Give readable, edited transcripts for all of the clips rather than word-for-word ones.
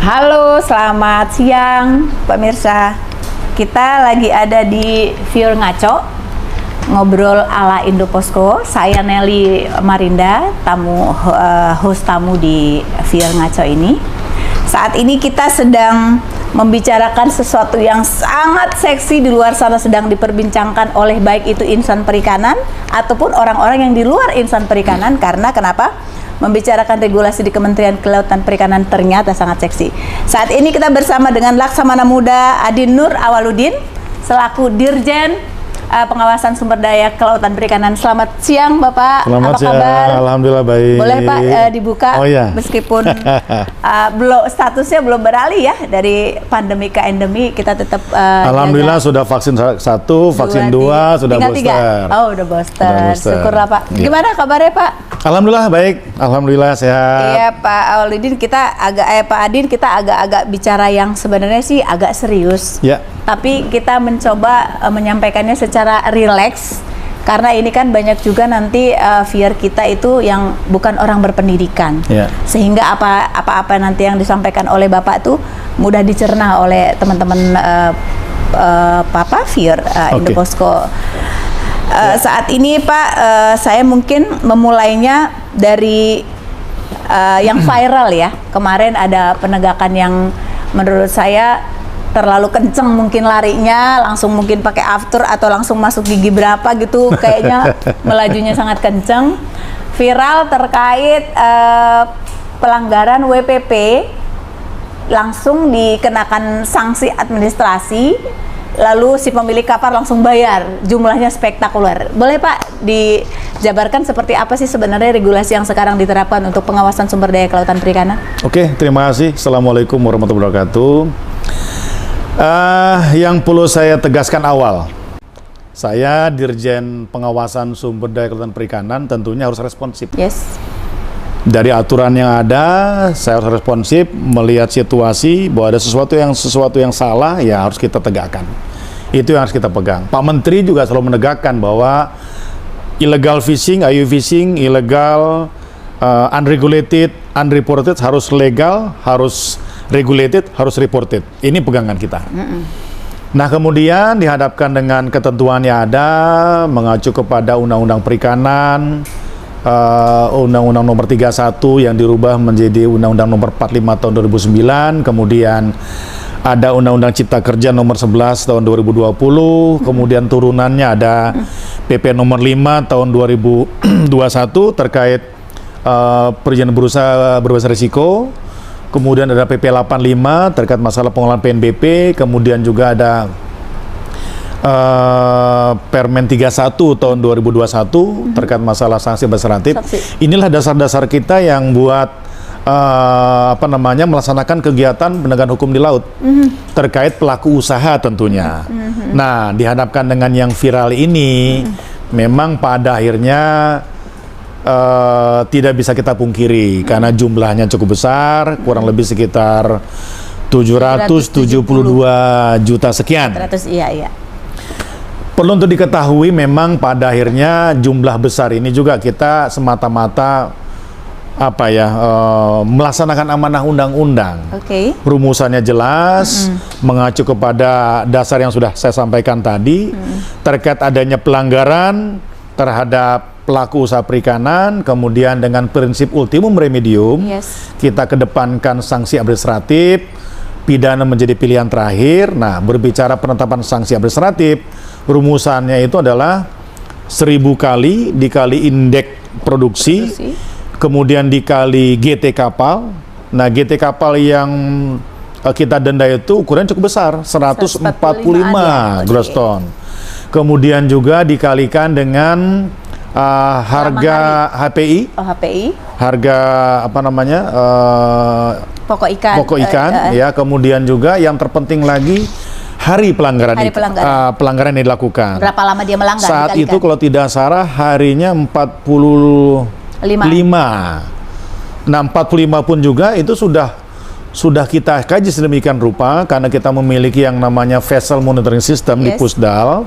Halo, selamat siang pemirsa. Kita lagi ada di Viewer Ngaco, ngobrol ala Indoposko. Saya Nelly Marinda, host tamu di Viewer Ngaco ini. Saat ini kita sedang membicarakan sesuatu yang sangat seksi di luar sana, sedang diperbincangkan oleh baik itu insan perikanan ataupun orang-orang yang di luar insan perikanan. Karena kenapa? Membicarakan regulasi di Kementerian Kelautan Perikanan ternyata sangat seksi. Saat ini kita bersama dengan Laksamana Muda Adin Nur Awaludin selaku Dirjen Pengawasan Sumber Daya Kelautan Perikanan. Selamat siang Bapak. Selamat Apa siang. kabar? Alhamdulillah baik. Boleh Pak dibuka? Oh iya. Meskipun belum statusnya belum beralih ya dari pandemi ke endemi, kita tetap Alhamdulillah jaga. sudah vaksin 1, vaksin 2, sudah Tinggal booster. 3. Oh, udah booster. Udah booster. Syukurlah Pak. Iya. Gimana kabarnya Pak? Alhamdulillah baik. Alhamdulillah sehat. Iya Pak Awaludin, kita Pak Adin, kita agak-agak bicara yang sebenarnya sih agak serius. Ya. Tapi kita mencoba menyampaikannya secara rileks karena ini kan banyak juga nanti viewer kita itu yang bukan orang berpendidikan. Ya. Sehingga apa-apa nanti yang disampaikan oleh Bapak tuh mudah dicerna oleh teman-teman viewer Indoposko. Saat ini Pak, saya mungkin memulainya dari yang viral ya. Kemarin ada penegakan yang menurut saya terlalu kenceng mungkin larinya, langsung mungkin pakai after atau langsung masuk gigi berapa gitu, kayaknya melajunya sangat kenceng. Viral terkait pelanggaran WPP, langsung dikenakan sanksi administrasi. Lalu si pemilik kapal langsung bayar, jumlahnya spektakuler. Boleh Pak dijabarkan seperti apa sih sebenarnya regulasi yang sekarang diterapkan untuk pengawasan sumber daya kelautan perikanan? Oke, terima kasih. Assalamualaikum warahmatullahi wabarakatuh. Yang perlu saya tegaskan awal, saya Dirjen Pengawasan Sumber Daya Kelautan Perikanan tentunya harus responsif. Yes. Dari aturan yang ada, saya harus responsif melihat situasi bahwa ada sesuatu yang salah, ya harus kita tegakkan. Itu yang harus kita pegang. Pak Menteri juga selalu menegakkan bahwa illegal fishing, IUU fishing, illegal, unregulated, unreported harus legal, harus regulated, harus reported. Ini pegangan kita. Nah, kemudian dihadapkan dengan ketentuan yang ada, mengacu kepada Undang-Undang Perikanan, Undang-Undang Nomor 31 yang dirubah menjadi Undang-Undang Nomor 45 tahun 2009, kemudian ada Undang-Undang Cipta Kerja Nomor 11 tahun 2020, kemudian turunannya ada PP Nomor 5 tahun 2021 terkait perizinan berusaha berbasis risiko. Kemudian ada PP 85 terkait masalah pengelolaan PNBP, kemudian juga ada Permen 31 tahun 2021 terkait masalah sanksi administratif. Inilah dasar-dasar kita yang buat melaksanakan kegiatan penegakan hukum di laut terkait pelaku usaha tentunya. Nah, dihadapkan dengan yang viral ini, memang pada akhirnya tidak bisa kita pungkiri karena jumlahnya cukup besar, kurang lebih sekitar 772 juta sekian. 400, iya. Perlu untuk diketahui memang pada akhirnya jumlah besar ini juga kita semata-mata melaksanakan amanah undang-undang. Oke. Rumusannya jelas, mengacu kepada dasar yang sudah saya sampaikan tadi, terkait adanya pelanggaran terhadap pelaku usaha perikanan, kemudian dengan prinsip ultimum remedium, kita kedepankan sanksi administratif, pidana menjadi pilihan terakhir. Nah, berbicara penetapan sanksi administratif, rumusannya itu adalah 1000 kali dikali indeks produksi, kemudian dikali GT kapal. Nah, GT kapal yang kita denda itu ukuran cukup besar, 145 gross ton. Kemudian juga dikalikan dengan harga HPI, harga pokok ikan, ya. Kemudian juga yang terpenting lagi hari pelanggaran pelanggaran yang dilakukan. Berapa lama dia melanggar? Saat itu kalau tidak salah harinya 45. Nah, 45 pun juga itu sudah sudah kita kaji sedemikian rupa karena kita memiliki yang namanya vessel monitoring system di Yes. Pusdal.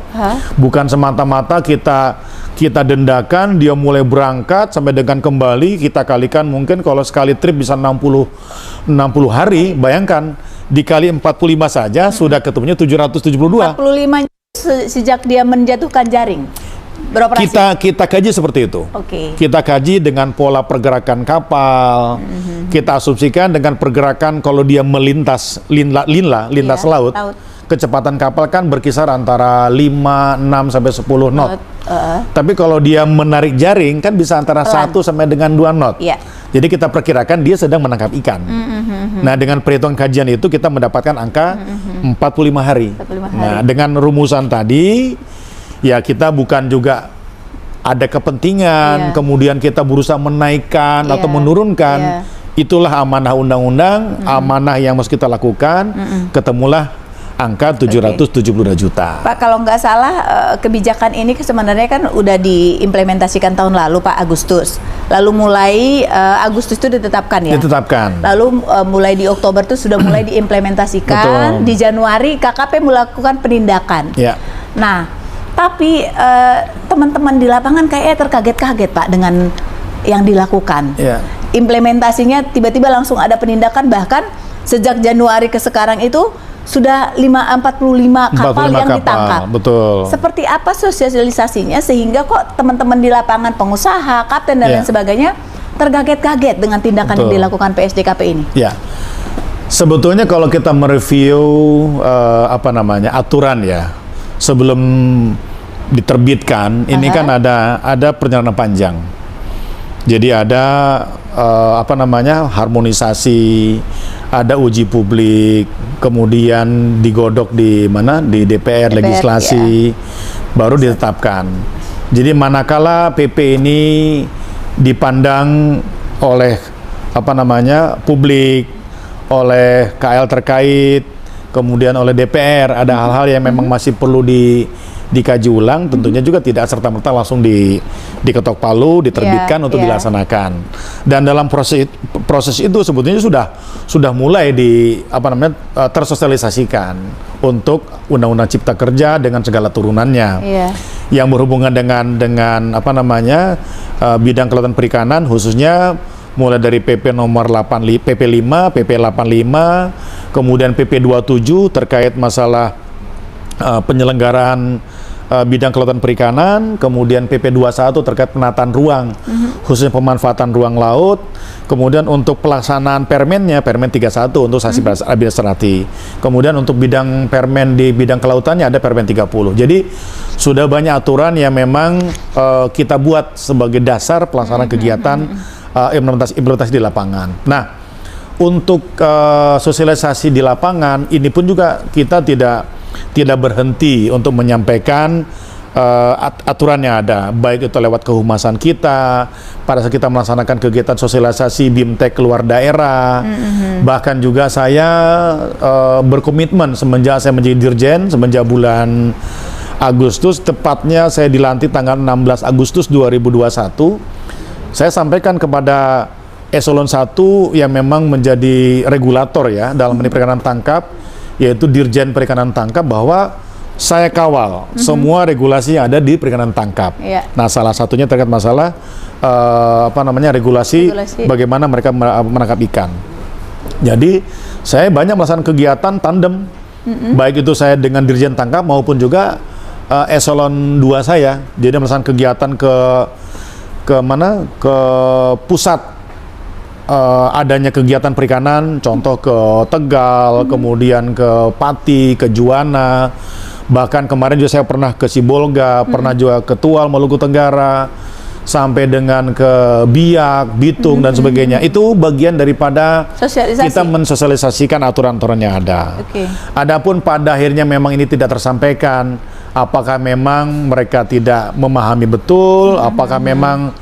Bukan semata-mata kita dendakan dia mulai berangkat sampai dengan kembali, kita kalikan mungkin kalau sekali trip bisa 60 hari, bayangkan dikali 45 saja sudah ketemunya 772. 45 sejak dia menjatuhkan jaring beroperasi. Kita kaji seperti itu. Oke. Kita kaji dengan pola pergerakan kapal. Kita asumsikan dengan pergerakan kalau dia melintas lintas Iya, laut. Kecepatan kapal kan berkisar antara 5, 6 sampai 10 knot. Tapi kalau dia menarik jaring kan bisa antara Pelan. 1 sampai dengan 2 knot. Iya. Jadi kita perkirakan dia sedang menangkap ikan. Nah, dengan perhitungan kajian itu kita mendapatkan angka 45 hari. 45 hari. Nah, dengan rumusan tadi ya kita bukan juga ada kepentingan, Iya. kemudian kita berusaha menaikkan atau Iya. menurunkan. Iya. Itulah amanah undang-undang, amanah yang harus kita lakukan. Ketemulah angka 772 juta. Pak, kalau nggak salah kebijakan ini sebenarnya kan udah diimplementasikan tahun lalu, Pak, Agustus. Lalu mulai Agustus itu ditetapkan ya? Ditetapkan. Lalu mulai di Oktober itu sudah mulai diimplementasikan. Betul. Di Januari KKP melakukan penindakan. Ya. Nah, tapi teman-teman di lapangan kayaknya terkaget-kaget, Pak, dengan yang dilakukan. Ya. Implementasinya tiba-tiba langsung ada penindakan, bahkan sejak Januari ke sekarang itu sudah 45 kapal 45 yang kapal, ditangkap. betul. Seperti apa sosialisasinya sehingga kok teman-teman di lapangan, pengusaha, kapten dan Ya. lain sebagainya terkaget-kaget dengan tindakan yang Betul. dilakukan PSDKP ini? Ya, sebetulnya kalau kita mereview aturan ya sebelum diterbitkan, ini kan ada perjalanan panjang. Jadi ada harmonisasi, ada uji publik, kemudian digodok di DPR, legislasi, baru ditetapkan. Jadi manakala PP ini dipandang oleh publik, oleh KL terkait, kemudian oleh DPR, ada hal-hal yang memang masih perlu dikaji ulang, tentunya juga tidak serta-merta langsung diketok palu, diterbitkan untuk dilaksanakan. Dan dalam proses itu sebetulnya sudah mulai tersosialisasikan untuk Undang-Undang Cipta Kerja dengan segala turunannya. Yang berhubungan dengan bidang kelautan perikanan, khususnya mulai dari PP nomor 85, PP 5, PP 85, kemudian PP 27 terkait masalah penyelenggaraan bidang kelautan perikanan, kemudian PP 21 terkait penataan ruang, khususnya pemanfaatan ruang laut, kemudian untuk pelaksanaan permennya, Permen 31 untuk sanksi administratif, kemudian untuk bidang permen di bidang kelautannya ada Permen 30. Jadi sudah banyak aturan yang memang kita buat sebagai dasar pelaksanaan kegiatan implementasi di lapangan. Nah, untuk sosialisasi di lapangan ini pun juga kita tidak berhenti untuk menyampaikan aturan yang ada, baik itu lewat kehumasan kita pada saat kita melaksanakan kegiatan sosialisasi BIMTEK keluar daerah. Bahkan juga saya berkomitmen semenjak saya menjadi dirjen, semenjak bulan Agustus, tepatnya saya dilantik tanggal 16 Agustus 2021, saya sampaikan kepada eselon 1 yang memang menjadi regulator ya dalam perikanan tangkap, yaitu Dirjen Perikanan Tangkap, bahwa saya kawal semua regulasi yang ada di perikanan tangkap. Nah, salah satunya terkait masalah regulasi bagaimana mereka menangkap ikan. Jadi saya banyak melaksanakan kegiatan tandem, baik itu saya dengan Dirjen Tangkap maupun juga eselon 2 saya. Jadi melaksanakan kegiatan ke pusat adanya kegiatan perikanan, contoh ke Tegal, kemudian ke Pati, ke Juwana, bahkan kemarin juga saya pernah ke Sibolga, pernah juga ke Tual, Maluku Tenggara, sampai dengan ke Biak, Bitung dan sebagainya. Itu bagian daripada kita mensosialisasikan aturan-aturan yang ada. Adapun pada akhirnya memang ini tidak tersampaikan, apakah memang mereka tidak memahami betul, apakah memang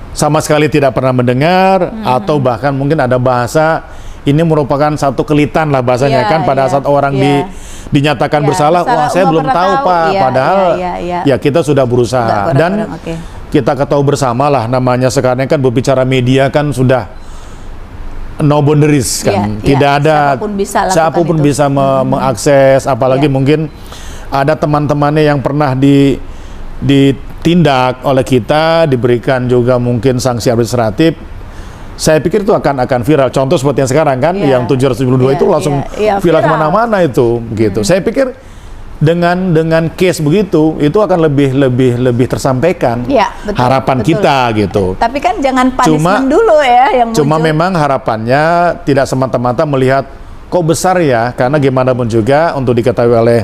sama sekali tidak pernah mendengar, atau bahkan mungkin ada bahasa ini merupakan satu kelitan lah bahasanya kan pada saat orang dinyatakan bersalah, wah saya belum tahu Pak, padahal ya kita sudah berusaha dan kita ketahui bersama lah, namanya sekarang kan berbicara media kan sudah no boundaries kan, Iya, tidak iya. ada Siapapun bisa lakukan itu. mengakses, apalagi Iya. mungkin ada teman-temannya yang pernah ditindak oleh kita, diberikan juga mungkin sanksi administratif. Saya pikir itu akan viral. Contoh seperti yang sekarang kan, Iya. yang 772 itu Iya, langsung iya, viral viral. kemana-mana itu, gitu. Saya pikir dengan case begitu itu akan lebih tersampaikan Iya, betul, harapan betul. kita gitu. Tapi kan jangan punishment Cuma- dulu ya yang Cuma muncul. memang harapannya tidak semata-mata melihat kok besar ya, karena gimana pun juga untuk diketahui oleh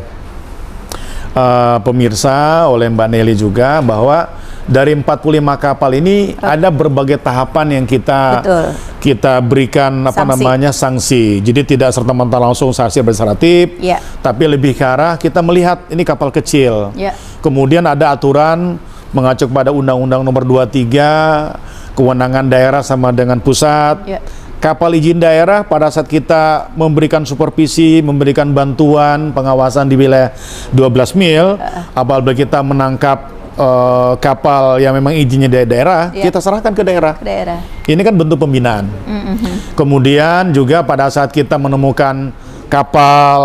pemirsa, oleh Mbak Nelly juga, bahwa dari 45 kapal ini ada berbagai tahapan yang Betul. kita berikan Sanksi. sanksi. Jadi tidak serta-merta langsung sanksi administratif, Ya. tapi lebih ke arah kita melihat ini kapal kecil. Ya. Kemudian ada aturan mengacu pada Undang-Undang Nomor 23, kewenangan daerah sama dengan pusat. Ya. Kapal izin daerah pada saat kita memberikan supervisi, memberikan bantuan pengawasan di wilayah 12 mil, apabila kita menangkap kapal yang memang izinnya dari daerah, Ya. kita serahkan ke daerah. Ke daerah. Ini kan bentuk pembinaan. Kemudian juga pada saat kita menemukan kapal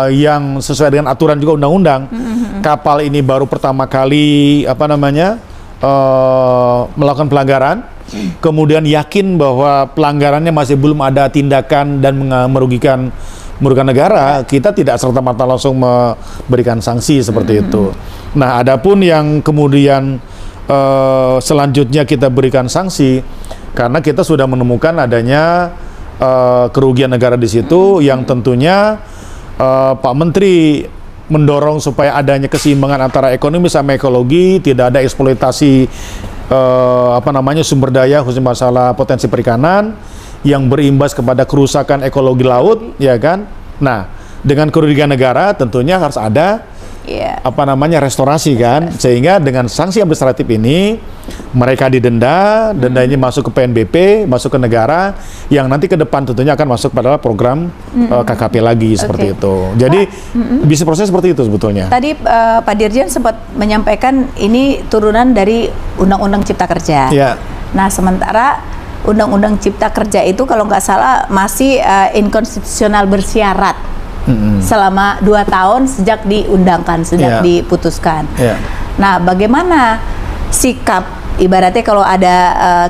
yang sesuai dengan aturan juga undang-undang, kapal ini baru pertama kali melakukan pelanggaran, kemudian yakin bahwa pelanggarannya masih belum ada tindakan dan merugikan negara, kita tidak serta-merta langsung memberikan sanksi seperti itu. Nah, adapun yang kemudian selanjutnya kita berikan sanksi karena kita sudah menemukan adanya kerugian negara di situ, yang tentunya Pak Menteri mendorong supaya adanya keseimbangan antara ekonomi sama ekologi, tidak ada eksploitasi sumber daya khususnya masalah potensi perikanan yang berimbas kepada kerusakan ekologi laut, ya kan? Nah, dengan kerugian negara tentunya harus ada Iya. restorasi kan, sehingga dengan sanksi administratif ini mereka didenda, denda ini masuk ke PNBP, masuk ke negara, yang nanti ke depan tentunya akan masuk pada program KKP lagi seperti itu. Jadi bisa proses seperti itu sebetulnya. Tadi Pak Dirjen sempat menyampaikan ini turunan dari Undang-Undang Cipta Kerja. Ya. Nah, sementara Undang-Undang Cipta Kerja itu kalau nggak salah masih inkonstitusional bersyarat selama 2 tahun sejak diundangkan, sejak Ya. diputuskan. Ya. Nah, bagaimana sikap ibaratnya kalau ada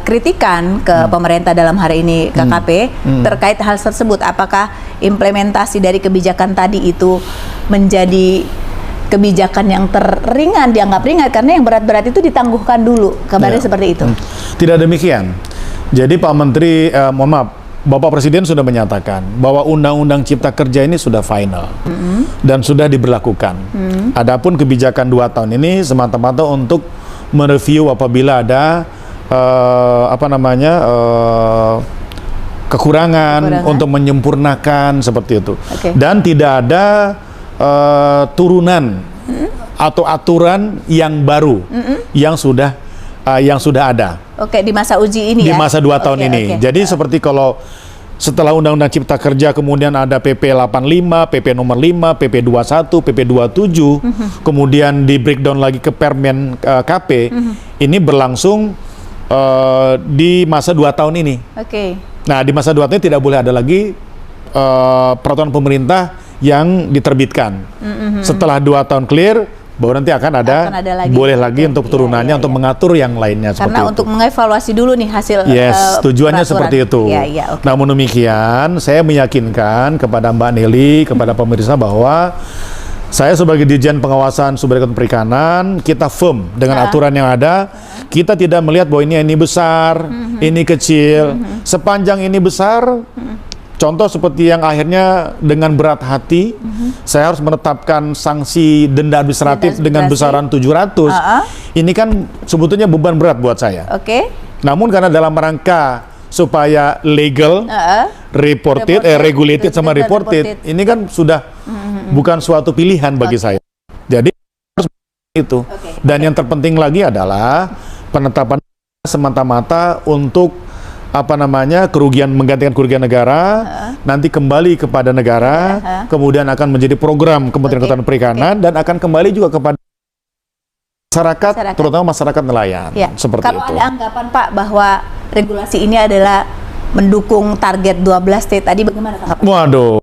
kritikan ke pemerintah dalam hari ini KKP terkait hal tersebut, apakah implementasi dari kebijakan tadi itu menjadi kebijakan yang ringan, dianggap ringan karena yang berat-berat itu ditangguhkan dulu, kabarnya Ya. seperti itu. Tidak demikian. Jadi Pak Menteri, mohon maaf, Bapak Presiden sudah menyatakan bahwa Undang-Undang Cipta Kerja ini sudah final dan sudah diberlakukan. Adapun kebijakan 2 tahun ini semata-mata untuk mereview apabila ada kekurangan untuk menyempurnakan seperti itu. Oke. Dan tidak ada turunan atau aturan yang baru yang sudah ada Oke, di masa uji ini di ya? masa 2 tahun Oke, ini. oke. Jadi seperti kalau setelah Undang-Undang Cipta Kerja kemudian ada PP 85, PP nomor 5, PP 21, PP 27, kemudian di breakdown lagi ke Permen KP, ini berlangsung di masa 2 tahun ini. Oke. Nah, di masa 2 tahun ini tidak boleh ada lagi peraturan pemerintah yang diterbitkan. Setelah 2 tahun clear, baru nanti akan ada lagi. boleh lagi Oke. untuk turunannya Iya, untuk iya. mengatur yang lainnya Karena seperti untuk itu. mengevaluasi dulu nih hasil Yes, tujuannya peraturan. seperti itu. Iya, iya, oke. Namun demikian, saya meyakinkan kepada Mbak Nelly, kepada pemirsa bahwa saya sebagai Dirjen Pengawasan Sumber Daya Perikanan, kita firm dengan aturan yang ada. Kita tidak melihat bahwa ini besar, ini kecil. Sepanjang ini besar, contoh seperti yang akhirnya dengan berat hati, saya harus menetapkan sanksi denda administratif dengan besaran 700. Ini kan sebetulnya beban berat buat saya. Oke. Namun karena dalam rangka supaya legal, regulated sama reported, ini kan sudah bukan suatu pilihan bagi saya. Jadi harus itu. Oke. Dan yang terpenting lagi adalah penetapan semata-mata untuk menggantikan kerugian negara, nanti kembali kepada negara, kemudian akan menjadi program Kementerian Oke, Kelautan dan Perikanan, dan akan kembali juga kepada masyarakat, terutama masyarakat nelayan, Ya. seperti Kalau itu. ada anggapan Pak bahwa regulasi ini adalah mendukung target 12T tadi, bagaimana tanggapan? Waduh,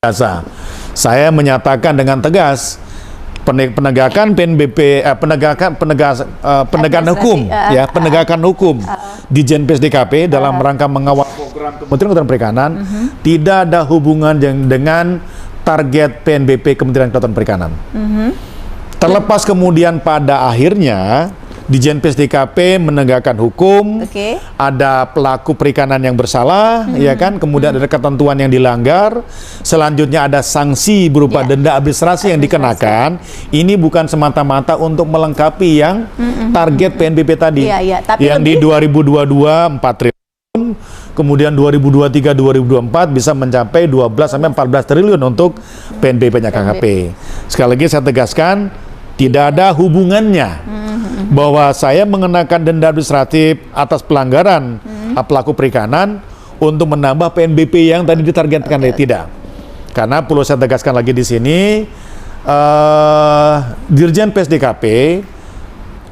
biasa. Saya menyatakan dengan tegas penegakan PNBP, penegakan hukum, ya, penegakan hukum di Jenpes DKP dalam rangka mengawal program Kementerian Kelautan Perikanan tidak ada hubungan dengan target PNBP Kementerian Kelautan Perikanan. Terlepas kemudian pada akhirnya di Jenpes DKP menegakkan hukum, ada pelaku perikanan yang bersalah, ya kan, kemudian ada ketentuan yang dilanggar, selanjutnya ada sanksi berupa denda administrasi yang dikenakan. Ini bukan semata-mata untuk melengkapi yang target PNBP tadi, Tapi yang di 2022 4 triliun, kemudian 2023-2024 bisa mencapai 12-14 triliun untuk PNBP-nya KKP. Sekali lagi saya tegaskan, tidak ada hubungannya bahwa saya mengenakan denda administratif atas pelanggaran pelaku perikanan untuk menambah PNBP yang tadi ditargetkan. Tidak. Karena perlu saya tegaskan lagi di sini, Dirjen PSDKP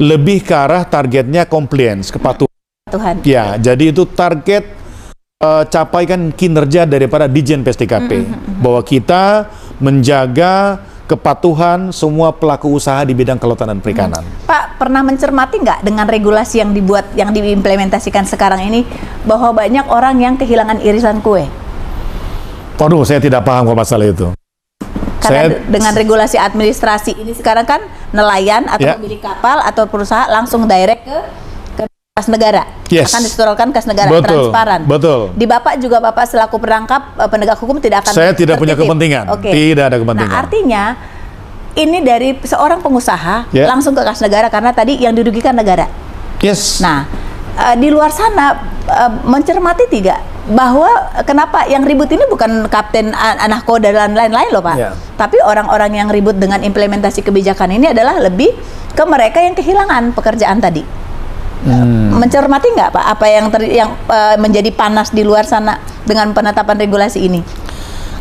lebih ke arah targetnya compliance, kepatuhan. Ya, jadi itu target capaikan kinerja daripada Dirjen PSDKP, bahwa kita menjaga kepatuhan semua pelaku usaha di bidang kelautan dan perikanan. Pak, pernah mencermati nggak dengan regulasi yang dibuat, yang diimplementasikan sekarang ini, bahwa banyak orang yang kehilangan irisan kue? Waduh, saya tidak paham kalau masalah itu. Karena dengan regulasi administrasi ini sekarang kan nelayan atau pemilik kapal atau perusahaan langsung direct ke kas negara, akan disetorkan kas negara, transparan. Betul. Di Bapak juga, Bapak selaku perangkap penegak hukum tidak akan. Saya tidak punya kepentingan. Tidak ada kepentingan. Nah, artinya ini dari seorang pengusaha langsung ke kas negara karena tadi yang dirugikan negara. Nah, di luar sana mencermati tidak bahwa kenapa yang ribut ini bukan Kapten Anahkoda dan lain-lain loh, Pak. Tapi orang-orang yang ribut dengan implementasi kebijakan ini adalah lebih ke mereka yang kehilangan pekerjaan tadi. Mencermati nggak, Pak, apa yang menjadi panas di luar sana dengan penetapan regulasi ini?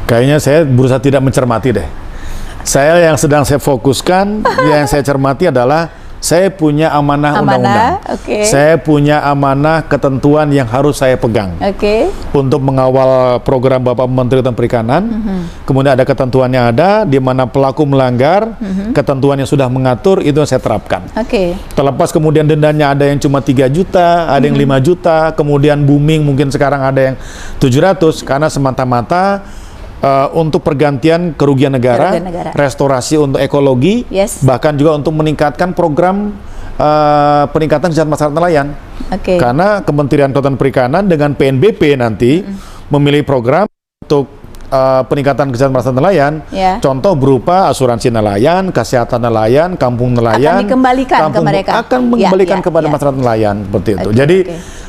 Kayaknya saya berusaha tidak mencermati deh. Saya yang sedang saya fokuskan, yang saya cermati adalah saya punya amanah undang-undang. Saya punya amanah ketentuan yang harus saya pegang. Untuk mengawal program Bapak Menteri Kelautan Perikanan. Kemudian ada ketentuan yang ada, di mana pelaku melanggar, ketentuan yang sudah mengatur, itu yang saya terapkan. Terlepas kemudian dendanya ada yang cuma 3 juta, ada yang 5 juta, kemudian booming mungkin sekarang ada yang 700, karena semata-mata untuk pergantian kerugian negara, restorasi untuk ekologi, bahkan juga untuk meningkatkan program peningkatan kesejahteraan masyarakat nelayan. Karena Kementerian Kelautan Perikanan dengan PNBP nanti memilih program untuk peningkatan kesejahteraan masyarakat nelayan, contoh berupa asuransi nelayan, kesehatan nelayan, kampung nelayan, akan dikembalikan ke mereka, akan mengembalikan kepada masyarakat nelayan, seperti itu. Jadi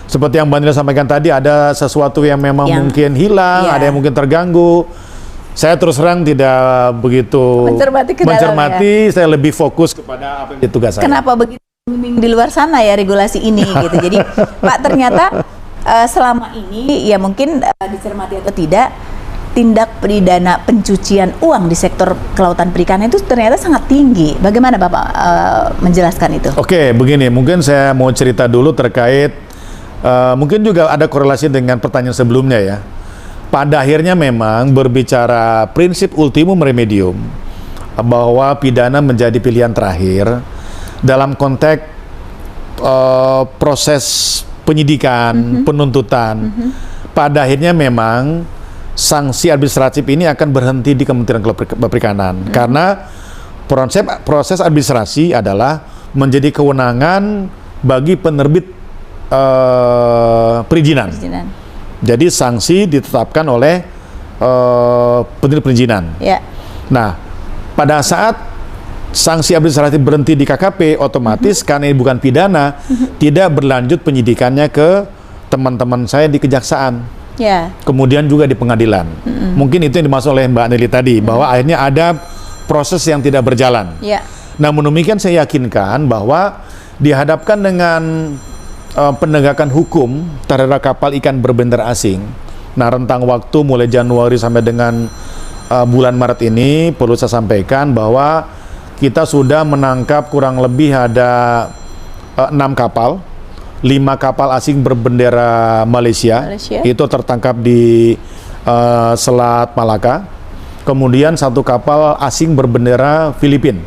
seperti yang Mbak Nila sampaikan tadi, ada sesuatu yang memang mungkin hilang, ada yang mungkin terganggu. Saya terus terang tidak begitu mencermati, saya lebih fokus kepada apa yang tugas saya. Kenapa begitu booming di luar sana ya regulasi ini gitu. Jadi Pak, ternyata selama ini ya mungkin dicermati atau tidak, tindak pidana pencucian uang di sektor kelautan perikanan itu ternyata sangat tinggi. Bagaimana Bapak menjelaskan itu? Oke, begini, mungkin saya mau cerita dulu terkait mungkin juga ada korelasi dengan pertanyaan sebelumnya ya. Pada akhirnya memang berbicara prinsip ultimum remedium, bahwa pidana menjadi pilihan terakhir dalam konteks proses penyidikan, penuntutan. Pada akhirnya memang sanksi administratif ini akan berhenti di Kementerian Kelautan Perikanan, karena proses administrasi adalah menjadi kewenangan bagi penerbit perizinan. Jadi sanksi ditetapkan oleh penerbit perizinan. Nah, pada saat sanksi administratif berhenti di KKP, otomatis karena ini bukan pidana, tidak berlanjut penyidikannya ke teman-teman saya di kejaksaan. Kemudian juga di pengadilan. Mungkin itu yang dimaksud oleh Mbak Nelly tadi, bahwa akhirnya ada proses yang tidak berjalan. Namun demikian saya yakinkan bahwa dihadapkan dengan penegakan hukum terhadap kapal ikan berbendera asing. Nah, rentang waktu mulai Januari sampai dengan bulan Maret ini, perlu saya sampaikan bahwa kita sudah menangkap kurang lebih ada 6 kapal 5 kapal asing berbendera Malaysia. Itu tertangkap di Selat Malaka. Kemudian 1 kapal asing berbendera Filipina.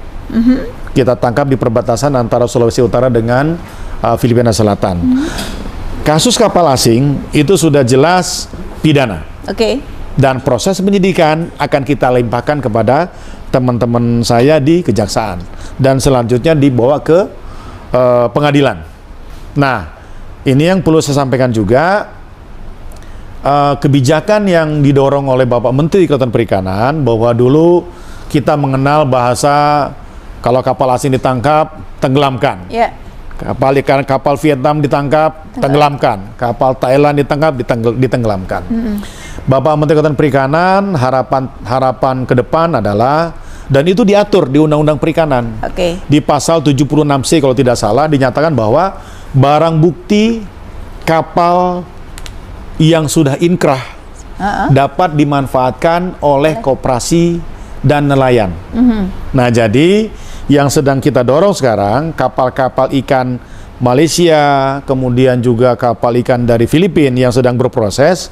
Kita tangkap di perbatasan antara Sulawesi Utara dengan Filipina Selatan. Kasus kapal asing itu sudah jelas pidana. Oke. Dan proses penyidikan akan kita limpahkan kepada teman-teman saya di kejaksaan. Dan selanjutnya dibawa ke pengadilan. Nah, ini yang perlu saya sampaikan juga, kebijakan yang didorong oleh Bapak Menteri Kelautan Perikanan, bahwa dulu kita mengenal bahasa kalau kapal asing ditangkap, tenggelamkan. Ya. Kapal Vietnam ditangkap, tenggelamkan. Kapal Thailand ditangkap, ditenggelamkan. Bapak Menteri Kelautan Perikanan, harapan ke depan adalah, dan itu diatur di Undang-Undang Perikanan. Oke. Di pasal 76C kalau tidak salah dinyatakan bahwa barang bukti kapal yang sudah inkrah dapat dimanfaatkan oleh koperasi dan nelayan. Nah, jadi yang sedang kita dorong sekarang, kapal-kapal ikan Malaysia, kemudian juga kapal ikan dari Filipina yang sedang berproses,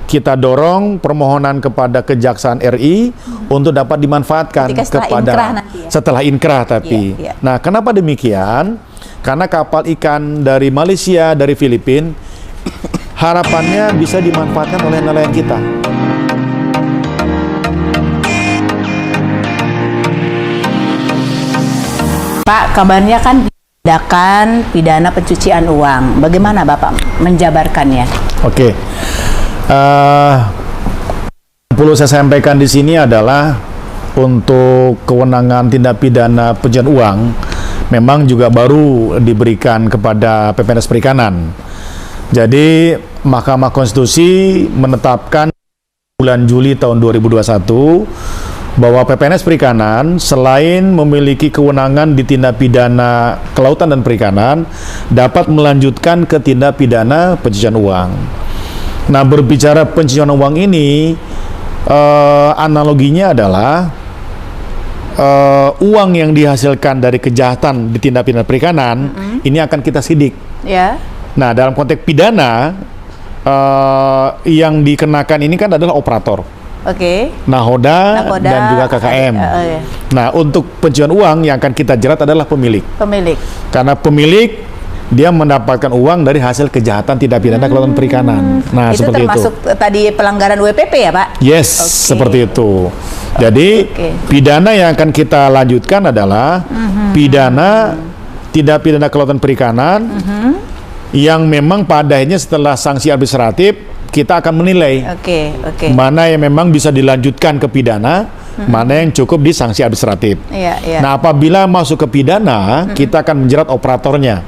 kita dorong permohonan kepada Kejaksaan RI untuk dapat dimanfaatkan setelah inkrah tapi. Nah, kenapa demikian? Karena kapal ikan dari Malaysia, dari Filipina, harapannya bisa dimanfaatkan oleh nelayan kita. Pak, kabarnya kan tindakan pidana pencucian uang. Bagaimana Bapak menjabarkannya? Oke. Perlu saya sampaikan di sini adalah untuk kewenangan tindak pidana pencucian uang memang juga baru diberikan kepada PPNS Perikanan. Jadi Mahkamah Konstitusi menetapkan bulan Juli tahun 2021 bahwa PPNS Perikanan selain memiliki kewenangan di tindak pidana kelautan dan perikanan dapat melanjutkan ke tindak pidana pencucian uang. Nah, berbicara pencucian uang ini, analoginya adalah uang yang dihasilkan dari kejahatan di tindak pidana perikanan ini akan kita sidik. Ya. Nah, dalam konteks pidana yang dikenakan ini kan adalah operator. Oke. Nahoda dan juga KKM. Ya. Nah, untuk pencucian uang yang akan kita jerat adalah pemilik. Karena pemilik dia mendapatkan uang dari hasil kejahatan tindak pidana kelautan perikanan. Nah, itu seperti termasuk tadi pelanggaran WPP ya, Pak? Yes, seperti itu. Jadi pidana yang akan kita lanjutkan adalah pidana tindak pidana kelautan perikanan yang memang pada akhirnya setelah sanksi administratif kita akan menilai mana yang memang bisa dilanjutkan ke pidana, mana yang cukup di sanksi administratif. Nah, apabila masuk ke pidana, kita akan menjerat operatornya,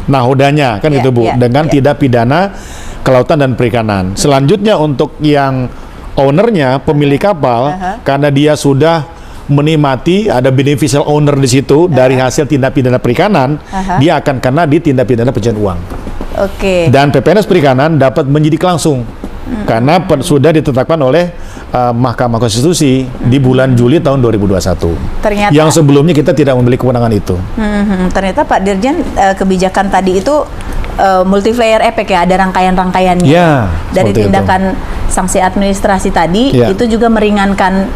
nahodanya, kan itu Bu, dengan tindak pidana kelautan dan perikanan. Selanjutnya untuk yang ownernya, pemilik kapal, karena dia sudah menikmati, ada beneficial owner di situ dari hasil tindak pidana perikanan, dia akan kena di tindak pidana pencucian uang. Dan PPNS Perikanan dapat menyidik langsung karena sudah ditetapkan oleh Mahkamah Konstitusi di bulan Juli tahun 2021. Ternyata yang sebelumnya kita tidak memiliki kewenangan itu. Ternyata Pak Dirjen, kebijakan tadi itu multiplayer efek ya, ada rangkaian-rangkaiannya. Ya, dari tindakan sanksi administrasi tadi itu juga meringankan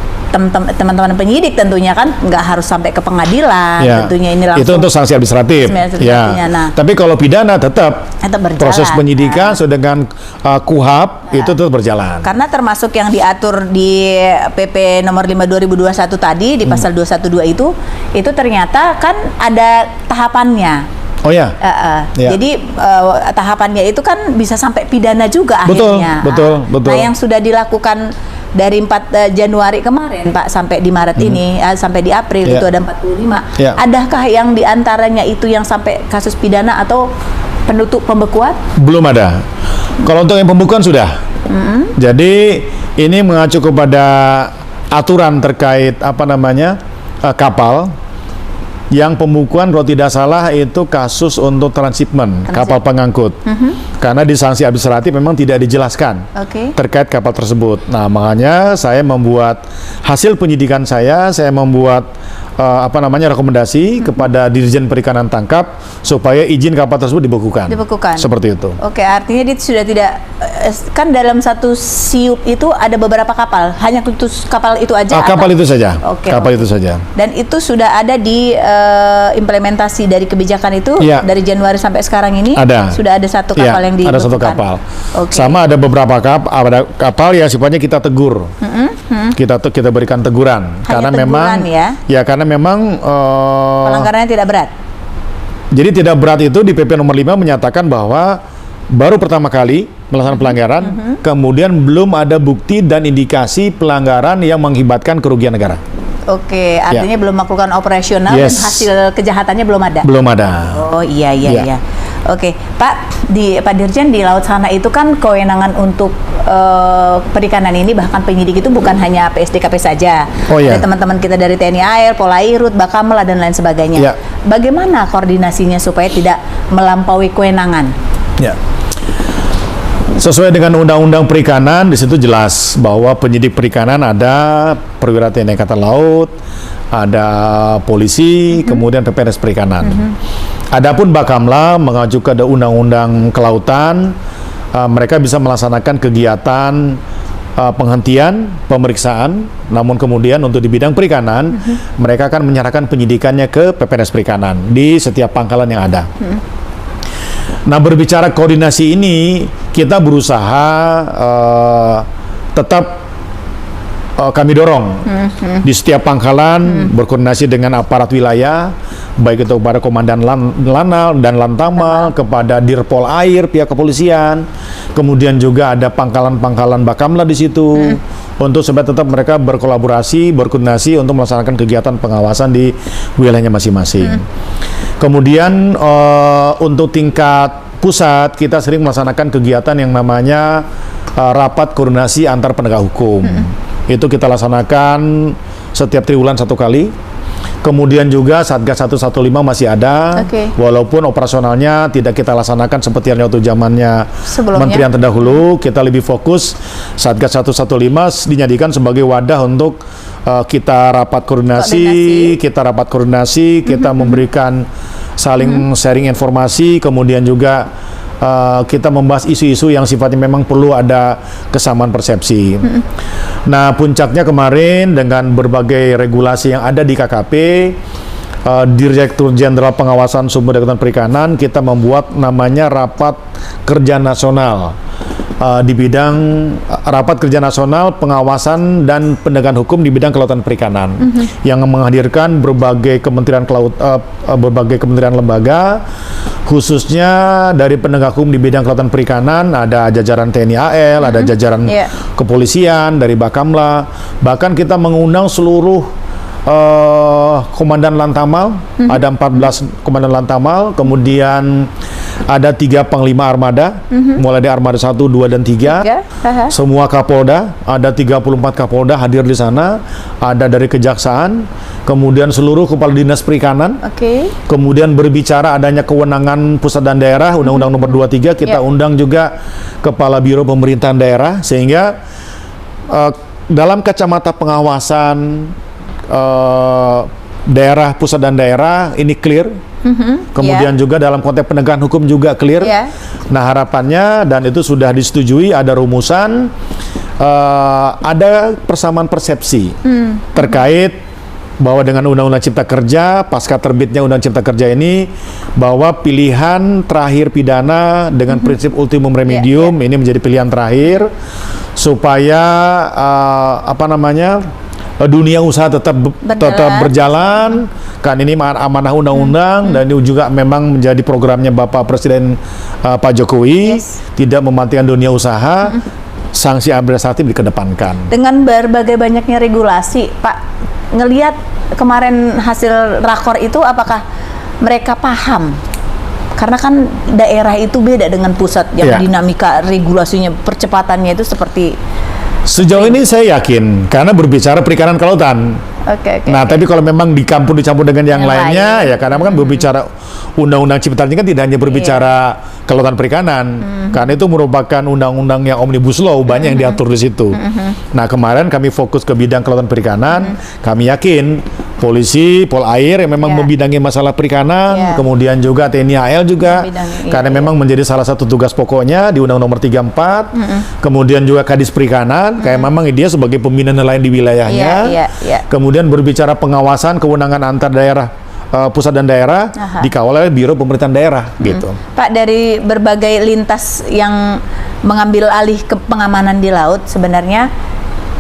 teman-teman penyidik tentunya, kan nggak harus sampai ke pengadilan, tentunya ini langsung. Itu untuk sanksi administratif. Nah, tapi kalau pidana tetap berjalan. Proses penyidikan dengan KUHP itu tetap berjalan. Karena termasuk yang diatur di PP nomor 5 2021 tadi di pasal 212 itu ternyata kan ada tahapannya. Oh ya. Jadi tahapannya itu kan bisa sampai pidana juga akhirnya. Betul. Nah, yang sudah dilakukan dari 4 Januari kemarin Pak sampai di Maret ini, sampai di April itu ada 45. Adakah yang diantaranya itu yang sampai kasus pidana atau penutup pembekuan? Belum ada. Kalau untuk yang pembekuan sudah. Jadi ini mengacu kepada aturan terkait kapal. Yang pembukuan kalau tidak salah itu kasus untuk transshipment kapal pengangkut. Karena di sanksi administratif memang tidak dijelaskan terkait kapal tersebut. Nah, makanya saya membuat hasil penyidikan saya membuat rekomendasi kepada Dirjen Perikanan Tangkap supaya izin kapal tersebut dibekukan. Seperti itu. Oke, artinya dia sudah tidak kan dalam satu siup itu ada beberapa kapal, hanya khusus kapal itu aja. Kapal itu saja. Kapal itu saja. Dan itu sudah ada di implementasi dari kebijakan itu dari Januari sampai sekarang ini sudah ada satu kapal yang dibekukan. Ada satu kapal. Sama ada beberapa kapal yang sifatnya kita tegur. Kita berikan teguran. Hanya teguran, karena memang pelanggarannya tidak berat. Jadi tidak berat itu di PP nomor 5 menyatakan bahwa baru pertama kali melaksanakan pelanggaran, kemudian belum ada bukti dan indikasi pelanggaran yang mengakibatkan kerugian negara. Oke, artinya belum melakukan operasional dan hasil kejahatannya belum ada. Belum ada. Oh iya. Oke, Pak Dirjen, di laut sana itu kan kewenangan untuk perikanan ini, bahkan penyidik itu bukan hanya PSDKP saja. Ada teman-teman kita dari TNI AL, Polairut, Bakamla dan lain sebagainya. Bagaimana koordinasinya supaya tidak melampaui kewenangan? Sesuai dengan Undang-Undang Perikanan, di situ jelas bahwa penyidik perikanan ada perwira TNI Angkatan Laut, ada polisi, kemudian PPNS Perikanan. Adapun Bakamla mengacu ke Undang-Undang Kelautan, mereka bisa melaksanakan kegiatan penghentian, pemeriksaan, namun kemudian untuk di bidang perikanan, mereka akan menyerahkan penyidikannya ke PPNS Perikanan di setiap pangkalan yang ada. Nah, berbicara koordinasi ini, kita berusaha tetap kami dorong di setiap pangkalan berkoordinasi dengan aparat wilayah, baik itu kepada Komandan Lanal dan Lantamal, kepada Dirpol Air, pihak kepolisian, kemudian juga ada pangkalan-pangkalan Bakamla di situ, untuk supaya tetap mereka berkolaborasi, berkoordinasi untuk melaksanakan kegiatan pengawasan di wilayahnya masing-masing. Kemudian untuk tingkat pusat, kita sering melaksanakan kegiatan yang namanya rapat koordinasi antar penegak hukum. Itu kita laksanakan setiap triwulan 1 kali. Kemudian juga Satgas 115 masih ada, walaupun operasionalnya tidak kita laksanakan seperti yang waktu zamannya Menteri yang terdahulu. Kita lebih fokus Satgas 115 dijadikan sebagai wadah untuk kita rapat koordinasi, kita memberikan saling sharing informasi, kemudian juga kita membahas isu-isu yang sifatnya memang perlu ada kesamaan persepsi. Nah, puncaknya kemarin dengan berbagai regulasi yang ada di KKP, Direktur Jenderal Pengawasan Sumber Daya Kelautan Perikanan, kita membuat namanya Rapat Kerja Nasional di bidang Rapat Kerja Nasional Pengawasan dan Penegakan Hukum di bidang kelautan perikanan, yang menghadirkan berbagai kementerian berbagai kementerian lembaga, khususnya dari penegak hukum di bidang kelautan perikanan, ada jajaran TNI AL, ada jajaran kepolisian dari Bakamla, bahkan kita mengundang seluruh komandan Lantamal, ada 14 komandan Lantamal, kemudian ada 3 panglima armada, mulai dari armada 1, 2, dan 3, semua Kapolda, ada 34 Kapolda hadir di sana, ada dari Kejaksaan, kemudian seluruh kepala dinas perikanan, kemudian berbicara adanya kewenangan pusat dan daerah, Undang-Undang Nomor 23, kita undang juga Kepala Biro Pemerintahan Daerah, sehingga dalam kacamata pengawasan daerah, pusat dan daerah ini clear. Kemudian juga dalam konteks penegakan hukum juga clear. Nah, harapannya, dan itu sudah disetujui, ada rumusan, ada persamaan persepsi terkait bahwa dengan Undang-Undang Cipta Kerja, pasca terbitnya Undang Cipta Kerja ini, bahwa pilihan terakhir pidana dengan prinsip ultimum remedium ini menjadi pilihan terakhir supaya dunia usaha tetap berjalan, kan ini amanah undang-undang, dan ini juga memang menjadi programnya Bapak Presiden Pak Jokowi, tidak mematikan dunia usaha, sanksi administratif dikedepankan. Dengan berbagai banyaknya regulasi, Pak, ngelihat kemarin hasil rakor itu, apakah mereka paham? Karena kan daerah itu beda dengan pusat, yang dinamika regulasinya, percepatannya itu seperti... Sejauh ini saya yakin, karena berbicara perikanan kelautan, Oke. Nah, tapi kalau memang dicampur dengan yang Yang lainnya, lain. ya karena kan berbicara undang-undang cipta kerja kan tidak hanya berbicara kelautan perikanan, karena itu merupakan undang-undang yang omnibus law, banyak yang diatur di situ. Nah, kemarin kami fokus ke bidang kelautan perikanan, kami yakin polisi, Polair yang memang membidangi masalah perikanan, kemudian juga TNI AL juga, karena memang menjadi salah satu tugas pokoknya di Undang-Undang Nomor 34, kemudian juga Kadis Perikanan, kayak memang dia sebagai pembina nelayan di wilayahnya, kemudian berbicara pengawasan kewenangan antar daerah, pusat dan daerah, dikawal oleh Biro Pemerintahan Daerah, gitu. Pak, dari berbagai lintas yang mengambil alih ke pengamanan di laut, sebenarnya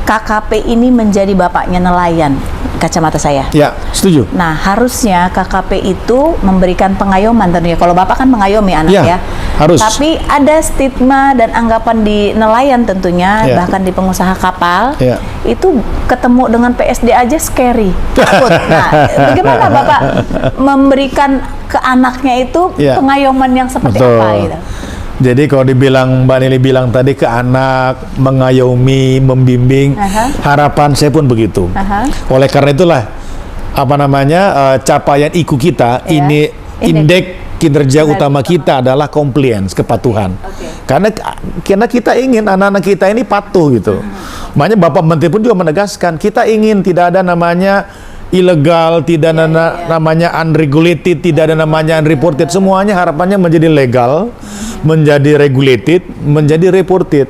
KKP ini menjadi bapaknya nelayan, kacamata saya. Ya, setuju. Nah, harusnya KKP itu memberikan pengayoman tentunya. Kalau Bapak kan mengayomi anak ya. Harus. Tapi ada stigma dan anggapan di nelayan tentunya, bahkan di pengusaha kapal, itu ketemu dengan PSD aja scary, takut. Nah, bagaimana Bapak memberikan ke anaknya itu pengayoman yang seperti apa gitu? Jadi kalau dibilang Mbak Nili bilang tadi ke anak, mengayomi, membimbing, harapan saya pun begitu. Oleh karena itulah capaian IKU kita ini indeks kinerja utama kita adalah compliance, kepatuhan. Karena kita ingin anak-anak kita ini patuh gitu. Makanya Bapak Menteri pun juga menegaskan kita ingin tidak ada namanya ilegal, tidak ada namanya unregulated, tidak ada namanya unreported, semuanya harapannya menjadi legal, menjadi regulated, menjadi reported.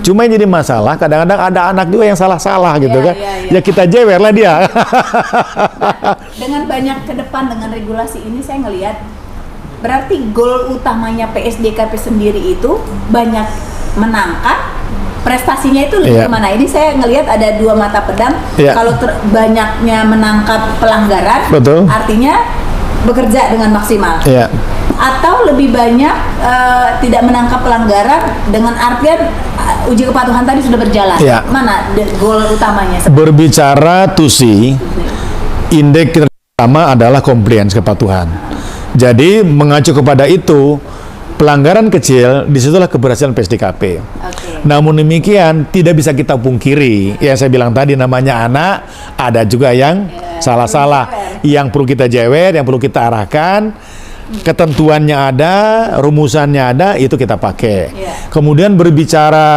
Cuma yang jadi masalah kadang-kadang ada anak juga yang salah-salah gitu kan. Ya kita jewer lah dia. Dengan banyak ke depan dengan regulasi ini saya ngelihat berarti goal utamanya PSDKP sendiri itu banyak menangkap, prestasinya itu lebih kemana? Ini saya ngelihat ada dua mata pedang. Kalau banyaknya menangkap pelanggaran, artinya bekerja dengan maksimal. Atau lebih banyak tidak menangkap pelanggaran dengan artian uji kepatuhan tadi sudah berjalan. Mana goal utamanya? Berbicara TUSI, indeks pertama adalah compliance, kepatuhan. Jadi mengacu kepada itu, pelanggaran kecil, disitulah keberhasilan PSDKP. Namun demikian, tidak bisa kita pungkiri. Yang saya bilang tadi namanya anak, ada juga yang salah-salah. Yang perlu kita jewer, yang perlu kita arahkan, ketentuannya ada, rumusannya ada, itu kita pakai. Kemudian berbicara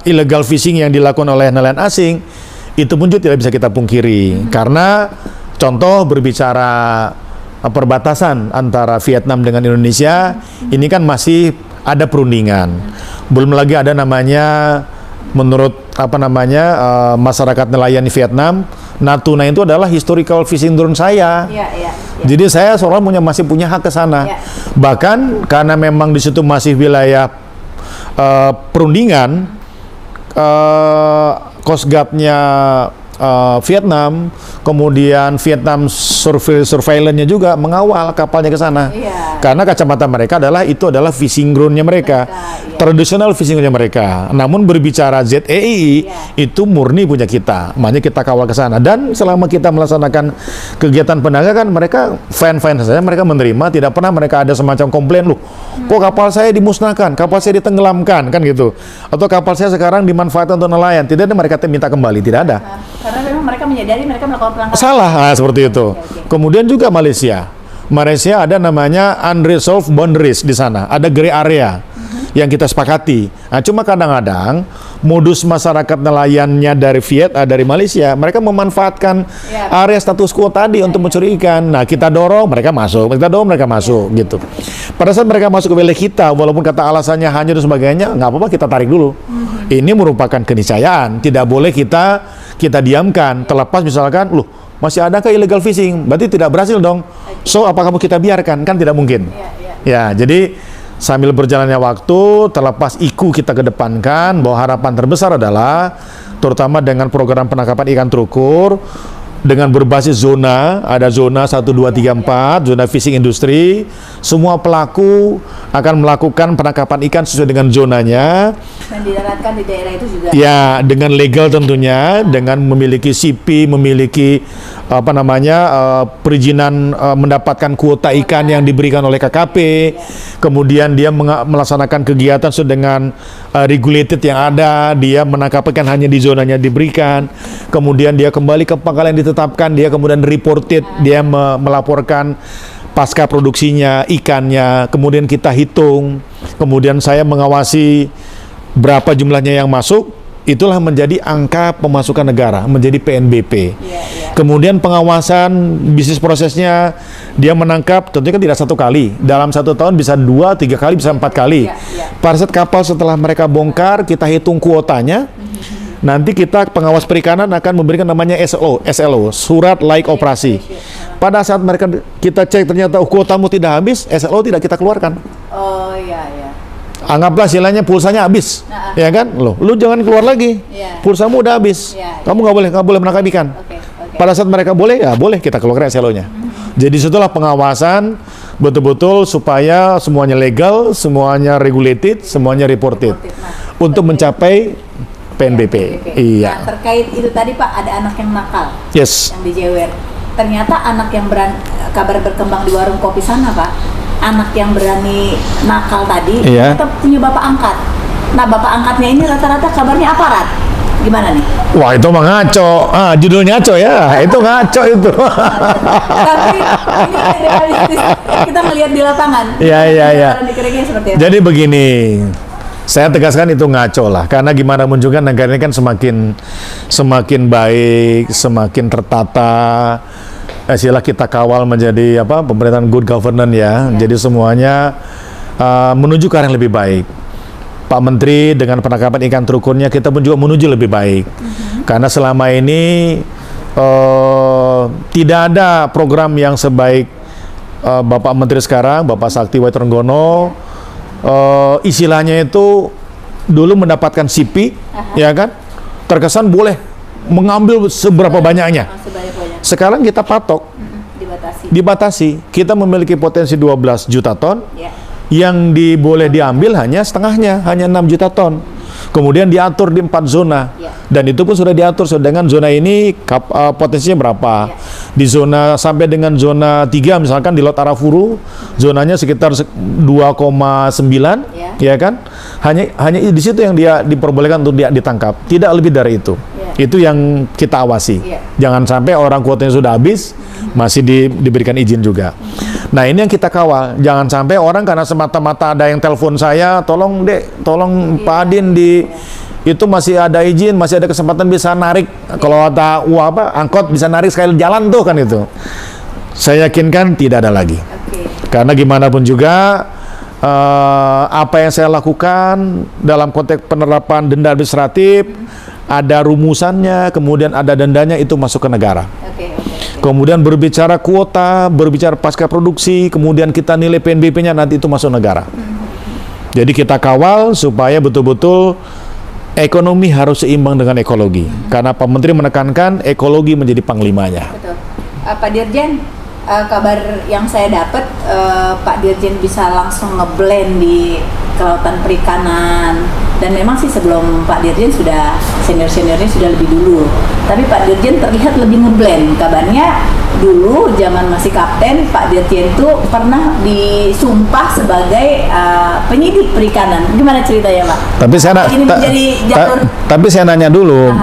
illegal fishing yang dilakukan oleh nelayan asing, itu pun juga tidak bisa kita pungkiri. Karena contoh berbicara perbatasan antara Vietnam dengan Indonesia, ini kan masih ada perundingan. Belum lagi ada namanya, menurut masyarakat nelayan di Vietnam, Natuna itu adalah historical fishing ground saya. Jadi saya seolah masih punya hak ke sana. Bahkan karena memang di situ masih wilayah perundingan, Coast Guard-nya Vietnam, kemudian Vietnam surveillance-nya juga mengawal kapalnya ke sana. Karena kacamata mereka itu adalah fishing ground-nya mereka, tradisional fishing ground-nya mereka. Namun berbicara ZEI itu murni punya kita, makanya kita kawal ke sana. Dan selama kita melaksanakan kegiatan penegakan, mereka fine-fine saja, mereka menerima, tidak pernah mereka ada semacam komplain, loh, kok kapal saya dimusnahkan, kapal saya ditenggelamkan, kan gitu. Atau kapal saya sekarang dimanfaatkan untuk nelayan, tidak ada mereka minta kembali, tidak ada. Karena memang mereka menyadari mereka melakukan pelanggaran. Salah, seperti itu. Kemudian juga Malaysia ada namanya unresolved boundaries di sana, ada gray area yang kita sepakati. Nah, cuma kadang-kadang modus masyarakat nelayannya dari Malaysia, mereka memanfaatkan area status quo tadi untuk mencuri ikan. Nah, kita dorong mereka masuk, gitu. Pada saat mereka masuk ke wilayah kita, walaupun kata alasannya hanya dan sebagainya, nggak apa-apa, kita tarik dulu. Ini merupakan keniscayaan, tidak boleh kita diamkan. Terlepas misalkan, loh, masih adakah illegal fishing? Berarti tidak berhasil dong. So, apakah kita biarkan? Kan tidak mungkin. Ya, jadi sambil berjalannya waktu, terlepas IKU kita kedepankan, bahwa harapan terbesar adalah terutama dengan program penangkapan ikan terukur dengan berbasis zona, ada zona 1, 2, 3, 4, zona fishing industri. Semua pelaku akan melakukan penangkapan ikan sesuai dengan zonanya. Dan didaratkan di daerah itu juga. Ya, dengan legal tentunya, dengan memiliki CP, memiliki perizinan mendapatkan kuota ikan yang diberikan oleh KKP, kemudian dia melaksanakan kegiatan sesuai dengan regulated yang ada, dia menangkap ikan hanya di zonanya diberikan, kemudian dia kembali ke pangkalan yang ditetapkan, dia kemudian reported, dia melaporkan pasca produksinya, ikannya, kemudian kita hitung, kemudian saya mengawasi berapa jumlahnya yang masuk. Itulah menjadi angka pemasukan negara, menjadi PNBP. Kemudian pengawasan bisnis prosesnya, dia menangkap, tentunya kan tidak satu kali. Dalam satu tahun bisa 2, 3 kali, bisa 4 kali. Pada saat kapal setelah mereka bongkar, kita hitung kuotanya. Nanti kita pengawas perikanan akan memberikan namanya SLO, surat laik operasi. Pada saat kita cek ternyata kuotamu tidak habis, SLO tidak kita keluarkan. Oh iya. Anggaplah istilahnya pulsanya habis, ya kan? Lu jangan keluar lagi, pulsamu udah habis, kamu nggak boleh menangkap ikan. Pada saat mereka boleh, ya boleh kita keluarkan SLO-nya. Jadi setelah pengawasan betul-betul supaya semuanya legal, semuanya regulated, semuanya reported, untuk mencapai PNBP. Iya. Nah, terkait itu tadi Pak, ada anak yang nakal, Yes. yang dijewer. Ternyata anak yang kabar berkembang di warung kopi sana Pak. Anak yang berani nakal tadi, ternyata punya bapak angkat. Nah, bapak angkatnya ini rata-rata kabarnya aparat. Gimana nih? Wah, itu mah ngaco. Judulnya ngaco ya. Itu ngaco itu. Tapi ini realistis. Kita melihat di lapangan. Iya. Seperti apa? Jadi begini, saya tegaskan itu ngaco lah. Karena gimana pun juga negara ini kan semakin baik, semakin tertata. Istilah kita kawal menjadi pemerintahan good governance ya. Jadi semuanya menuju ke arah yang lebih baik. Pak Menteri dengan penangkapan ikan terukurnya, kita pun juga menuju lebih baik. Karena selama ini tidak ada program yang sebaik Bapak Menteri sekarang, Bapak Sakti Wahyu Trenggono. Istilahnya itu dulu mendapatkan CP, ya kan? Terkesan boleh mengambil seberapa banyaknya. Sekarang kita patok, dibatasi. Kita memiliki potensi 12 juta ton, yang boleh diambil hanya setengahnya, hanya 6 juta ton. Kemudian diatur di 4 zona, dan itu pun sudah diatur dengan zona ini potensinya berapa. Di zona sampai dengan zona 3 misalkan di Laut Arafuru, zonanya sekitar 2,9, ya kan? Hanya di situ yang dia diperbolehkan untuk ditangkap, tidak lebih dari itu. Itu yang kita awasi. Jangan sampai orang kuotanya sudah habis masih diberikan izin juga. Nah, ini yang kita kawal. Jangan sampai orang karena semata-mata ada yang telepon saya, tolong Dek, tolong Pak Adin itu masih ada izin, masih ada kesempatan bisa narik. Kalau ada angkot bisa narik sekali jalan tuh kan itu. Saya yakinkan tidak ada lagi. Karena gimana pun juga apa yang saya lakukan dalam konteks penerapan denda administratif, ada rumusannya, kemudian ada dendanya, itu masuk ke negara. Kemudian berbicara kuota, berbicara pasca produksi, kemudian kita nilai PNBP-nya, nanti itu masuk negara. Jadi kita kawal supaya betul-betul ekonomi harus seimbang dengan ekologi. Karena Pak Menteri menekankan ekologi menjadi panglimanya. Betul. Pak Dirjen, kabar yang saya dapat, Pak Dirjen bisa langsung ngeblend di kelautan perikanan. Dan memang sih sebelum Pak Dirjen sudah senior-seniornya sudah lebih dulu. Tapi Pak Dirjen terlihat lebih ngeblend. Kabarnya dulu zaman masih kapten, Pak Dirjen itu pernah disumpah sebagai penyidik perikanan. Gimana ceritanya Pak? Tapi saya nanya dulu,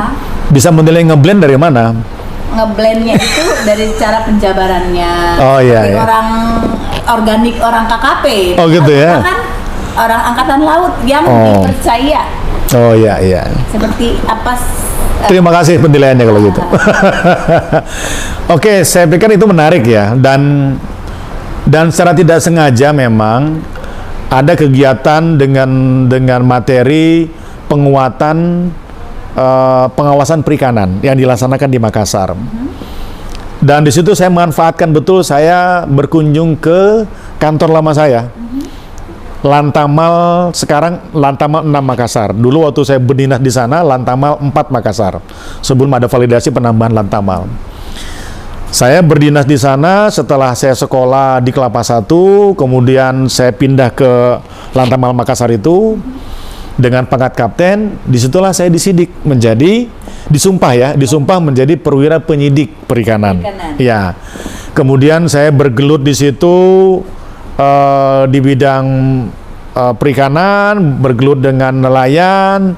bisa menilai ngeblend dari mana? Ngeblendnya itu dari cara penjabarannya. Orang organik, orang KKP. Oh gitu ya. Kan orang angkatan laut yang dipercaya. Oh iya. Seperti apa? Terima kasih penilaiannya kalau gitu. Oke, saya pikir itu menarik ya, dan secara tidak sengaja memang ada kegiatan dengan materi penguatan pengawasan perikanan yang dilaksanakan di Makassar. Dan di situ saya memanfaatkan betul, saya berkunjung ke kantor lama saya. Lantamal, sekarang Lantamal 6 Makassar. Dulu waktu saya berdinas di sana, Lantamal 4 Makassar. Sebelum ada validasi penambahan Lantamal. Saya berdinas di sana setelah saya sekolah di Kelapa 1, kemudian saya pindah ke Lantamal Makassar itu dengan pangkat kapten. Disitulah saya disidik menjadi disumpah menjadi perwira penyidik perikanan. Ya. Kemudian saya bergelut di situ di bidang perikanan, bergelut dengan nelayan.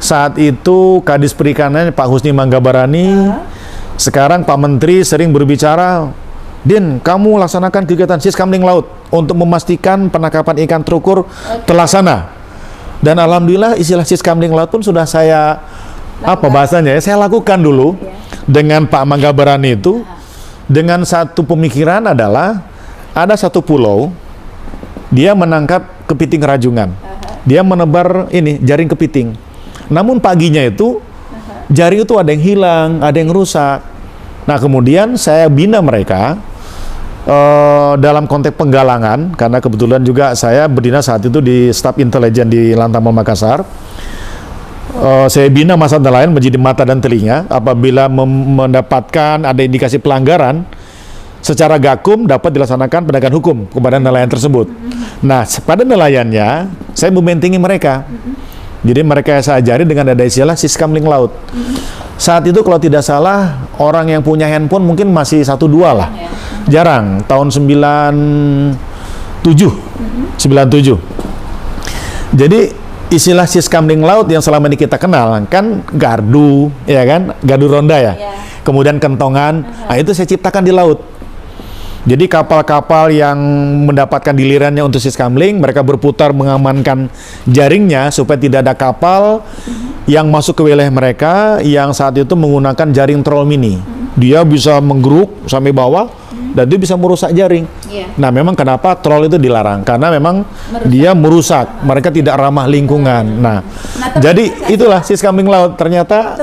Saat itu Kadis Perikanan Pak Husni Manggabarani. Sekarang Pak Menteri sering berbicara, Din, kamu laksanakan kegiatan Siskamling Laut untuk memastikan penangkapan ikan terukur terlaksana. Dan alhamdulillah istilah Siskamling Laut pun sudah saya saya lakukan dulu dengan Pak Manggabarani itu dengan satu pemikiran adalah ada satu pulau dia menangkap kepiting rajungan. Dia menebar jaring kepiting. Namun paginya itu jaring itu ada yang hilang, ada yang rusak. Nah, kemudian saya bina mereka dalam konteks penggalangan, karena kebetulan juga saya berdinas saat itu di staf intelijen di Lantamal Makassar. Saya bina masa nelayan menjadi mata dan telinga. Apabila mendapatkan ada indikasi pelanggaran, secara gakum dapat dilaksanakan penegakan hukum kepada nelayan tersebut. Nah, pada nelayannya saya membentengi mereka. Jadi mereka saya ajari dengan ada istilah Siskamling Laut. Saat itu kalau tidak salah orang yang punya handphone mungkin masih 1-2 lah. Jarang, tahun 97. Jadi istilah Siskamling Laut yang selama ini kita kenal kan gardu, ya kan? Gardu ronda ya. Kemudian kentongan. Nah, itu saya ciptakan di laut. Jadi kapal-kapal yang mendapatkan gilirannya untuk Siskamling, mereka berputar mengamankan jaringnya supaya tidak ada kapal yang masuk ke wilayah mereka yang saat itu menggunakan jaring troll mini. Dia bisa menggeruk sampai bawah dan dia bisa merusak jaring. Nah, memang kenapa troll itu dilarang? Karena memang dia merusak, mereka tidak ramah lingkungan. Nah jadi itulah Siskamling Laut. Ternyata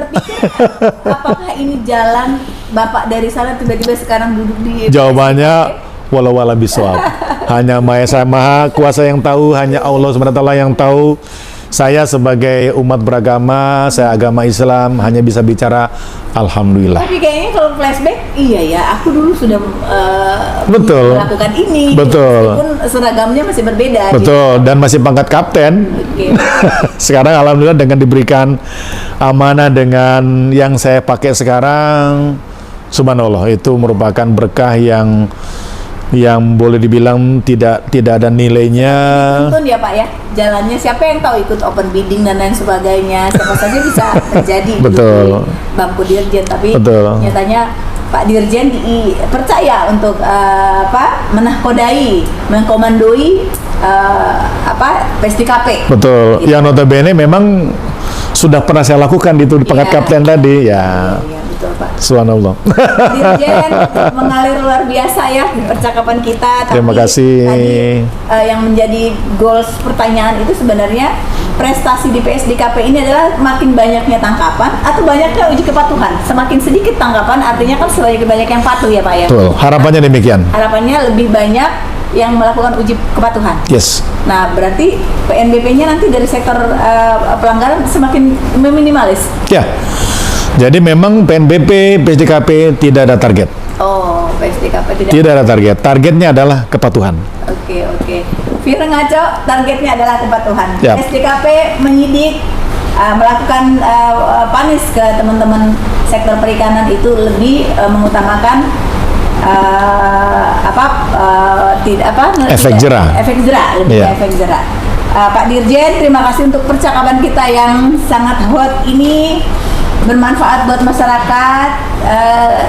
apakah ini jalan Bapak dari sana tiba-tiba sekarang duduk di jawabannya walau wala bisawab. Hanya Maha Kuasa yang tahu, hanya Allah SWT yang tahu. Saya sebagai umat beragama, saya agama Islam, hanya bisa bicara alhamdulillah. Tapi kayaknya kalau flashback, iya ya, aku dulu sudah betul melakukan ini. Betul. Meskipun seragamnya masih berbeda. Betul, dan masih pangkat kapten. Sekarang alhamdulillah dengan diberikan amanah dengan yang saya pakai sekarang, subhanallah, itu merupakan berkah yang boleh dibilang tidak ada nilainya. Tuntun ya Pak ya, jalannya siapa yang tahu, ikut open bidding dan lain sebagainya, siapa saja bisa terjadi. Betul. Di bangku Dirjen, tapi betul. Nyatanya Pak Dirjen dipercaya untuk menahkodai, mengkomandoi PSDKP. Betul. Gitu. Yang notabene memang sudah pernah saya lakukan di pangkat kapten tadi ya. Betul, Pak. Subhanallah. Dirjen mengalir luar biasa ya di percakapan kita. Terima kasih. Tadi yang menjadi goals pertanyaan itu sebenarnya prestasi di PSDKP ini adalah makin banyaknya tangkapan atau banyaknya uji kepatuhan. Semakin sedikit tangkapan artinya kan semakin banyak yang patuh ya Pak ya. Betul. Harapannya demikian. Harapannya lebih banyak yang melakukan uji kepatuhan. Yes. Nah, berarti PNBP-nya nanti dari sektor pelanggaran semakin meminimalis. Ya. Jadi memang PNBP, PSDKP tidak ada target. Oh, PSDKP tidak ada target. Targetnya adalah kepatuhan. Oke. Fir Ngaco, targetnya adalah kepatuhan. Yep. PSDKP menyidik, melakukan panis ke teman-teman sektor perikanan itu lebih mengutamakan efek jera. Efek jera. Pak Dirjen, terima kasih untuk percakapan kita yang sangat hot ini, bermanfaat buat masyarakat,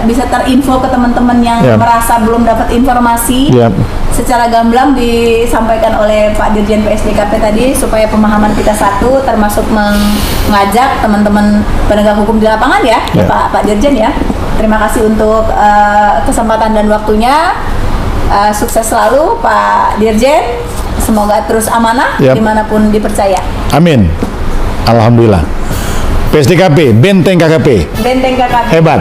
bisa terinfo ke teman-teman yang merasa belum dapat informasi. Secara gamblang disampaikan oleh Pak Dirjen PSDKP tadi supaya pemahaman kita satu, termasuk mengajak teman-teman penegak hukum di lapangan ya, Pak Dirjen ya. Terima kasih untuk kesempatan dan waktunya. Sukses selalu Pak Dirjen. Semoga terus amanah dimanapun dipercaya. Amin. Alhamdulillah. PSDKP, benteng KKP. Benteng KKP. Hebat.